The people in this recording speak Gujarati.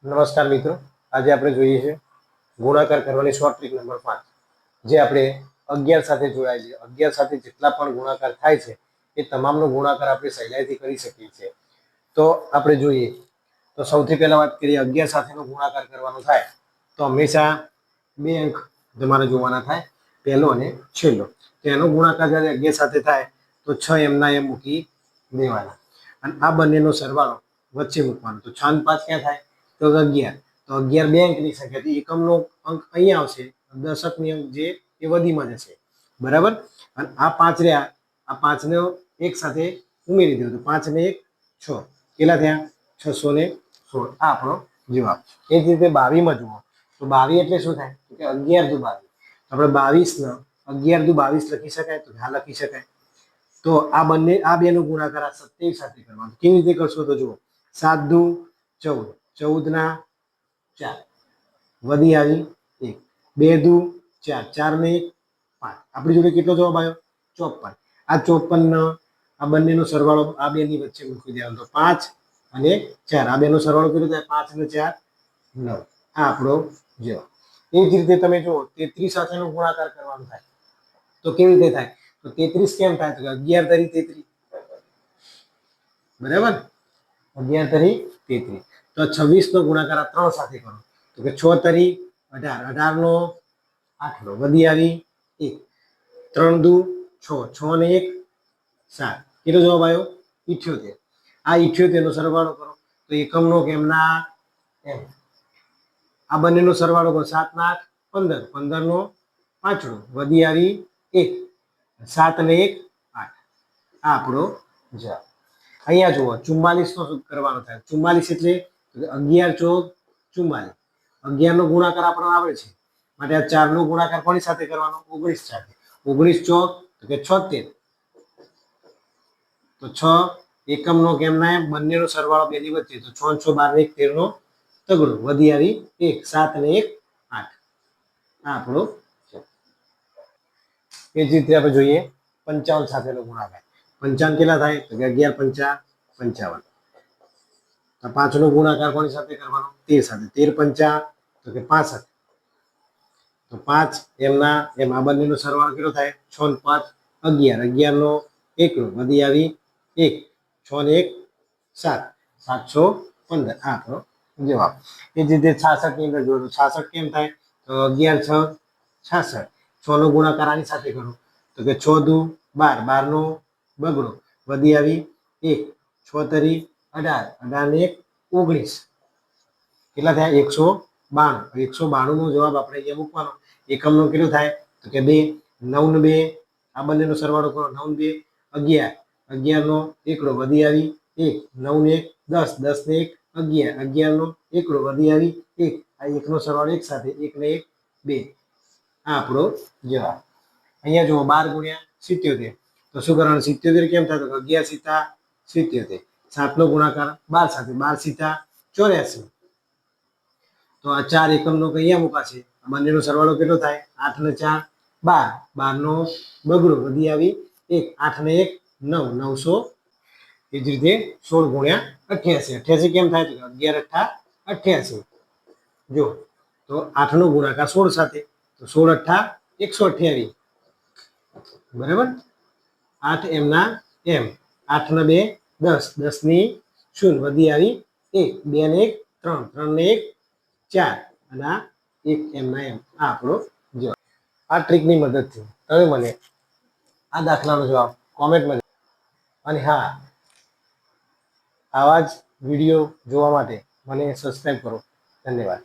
નમસ્કાર મિત્રો, આજે આપણે જોઈએ છે ગુણાકાર કરવાની શોર્ટ ટ્રીક નંબર 5, જે આપણે 11 સાથે જોડાય છે. 11 સાથે જેટલા પણ ગુણાકાર થાય છે એ તમામનો ગુણાકાર આપણે સહેલાઈથી કરી શકીએ છીએ. તો આપણે જોઈએ તો સૌથી પહેલા વાત કરીએ 11 સાથેનો ગુણાકાર કરવાનો થાય તો હંમેશા બે અંક તમારે જોવાના થાય, પહેલો અને છેલ્લો. તો એનો ગુણાકાર જ્યારે 11 સાથે થાય તો 6 એમના એમ મૂકી દેવાના અને આ બંનેનો સરવાળો વચ્ચે મૂકવાનો. તો 6 અને 5 ક્યાં થાય? તો 11. તો 11 બે અંકની સંખ્યા, તો એકમનો અંક અહીંયા આવશે, દશકની અંક જે એ વધીમાં જશે, બરાબર. અને આ 5 રહ્યા, આ 5ને એક સાથે ઉમેરી દો તો 5 ને 1 6, કેટલા થયા? 616. આ આપણો જવાબ. એ જ રીતે 22માં જુઓ તો 22 એટલે શું થાય? કે 11 દુ 22. આપણે 22 11 દુ 22 લખી શકાય? તો હા, લખી શકાય. તો આ બેનો ગુણાકાર આ 27 સાથે કરવાનો. કેવી રીતે કરશો? તો જુઓ, 7 દુ 14, 14 ના 4, વધી આવી 1, 2 દુ 4, 4 ને 1 5. આપણી જોડે કેટલો જવાબ આવ્યો? 54. આ 54 આ બંનેનો સરવાળો આ બેની વચ્ચે મૂકી દેવાનો. તો 5 અને 4, આ બેનો સરવાળો કેટલો થાય? 5 અને 4 9. આ આપણો જવાબ. એ જ રીતે તમે જુઓ 33 સાથેનો ગુણાકાર કરવાનો થાય તો કેવી રીતે થાય? તો 33 કેમ થાય? તો 11 તરી 33, બરાબર. 11 તરી 33. તો 26 નો ગુણાકાર આ 3 સાથે કરો તો કે 6 તરી 18, 18 નો 8 નો વધી આવી 1, 3 દુ 6, 6 ને 1 7. કેટલો જવાબ આવ્યો? 78. આ 78 નો સરવાળો કરો તો એકમનો કેમના એમ, આ બંનેનો સરવાળો કરો 7 ના 8 15, 15 નો 5 વધી આવી 1, 7 ને 1 8. આ આપણો જવાબ. અહીંયા જુઓ 44 નો શું કરવાનો થાય? 44 એટલે 11 14 44. 11 નો ગુણાકાર આપણને આવડે છે માટે આ 4 નો ગુણાકાર કોની સાથે કરવાનો? 19 સાથે. 19 ચોક તો કે 76. તો 6 એકમનો કેમના એમ, બંનેનો સરવાળો બેની વચ્ચે, તો 6 6 12 ને 1 13 નો તગડો વધી આવી 1, 7 ને 1 8. આ આપણો. એ જ રીતે આપણે જોઈએ 55 સાથેનો ગુણાકાર. 55 કેટલા થાય? તો કે 11 5 55. તો 5 નો ગુણાકાર કોની સાથે કરવાનો? 13 સાથે. 13 5 તો કે 65. તો 5 એમના એમ, આ બંનેનો સરવાળો કેટલો થાય? 6 ને 5 11, 11 નો 1 વધી આવી 1, 6 ને 1 7, 715. આ આપણો જવાબ. એ જ રીતે 66 ની અંદર જોયું 66 કેમ થાય? તો 11 6 66. 6 નો ગુણાકાર આની સાથે કરો તો કે 6 દુ 12, 12 નો બગડો વધી આવી 1, 6 તરી 18, 18 ને 1 19. કેટલા થયા? 192. 192 નો જવાબ આપણે અહીંયા મૂકવાનો. એકમનો કેટલો થાય? તો કે 2, 9 ને 2, આ બંનેનો સરવાળો કરો 9 ને 2 11, 11 નો 1 વધી આવી 1, 9 ને 1 10, 10 ને 1 11, 11 નો 1 વધી આવી 1, આ 1 નો સરવાળો એક સાથે 1 ને 1 2. આ આપણો જવાબ. અહીંયા જુઓ 12 ગુણ્યા 77. તો શું કરવાનું? 77 કેમ થાય? તો 11 સીતા 77. 7 નો ગુણાકાર 12 સાથે, 12 સીતા 84. તો આ 4 એકમનો અહીંયા મુકાશે. આ બંનેનો સરવાળો કેટલો થાય? 8 ને 4 12, 12 નો બગડો વધી આવી 1, 8 ને 1 9, 900. એ જ રીતે 16 ગુણ્યા 88. 88 કેમ થાય? તો 11 8 88. જો તો 8 નો ગુણાકાર 16 સાથે, તો 16 8 128, બરાબર. 8 એમના એમ, 8 ને 2 10, 10 ની 0 વધી આવી 1, 2 ને 1 3, 3 ને 1 4 અને આ 1 એમના એમ. આ આપણો જવાબ. આ ટ્રીકની મદદથી તમે મને આ દાખલાનો જવાબ કોમેન્ટમાં. અને હા, આવા જ વિડીયો જોવા માટે મને સબસ્ક્રાઈબ કરો. ધન્યવાદ.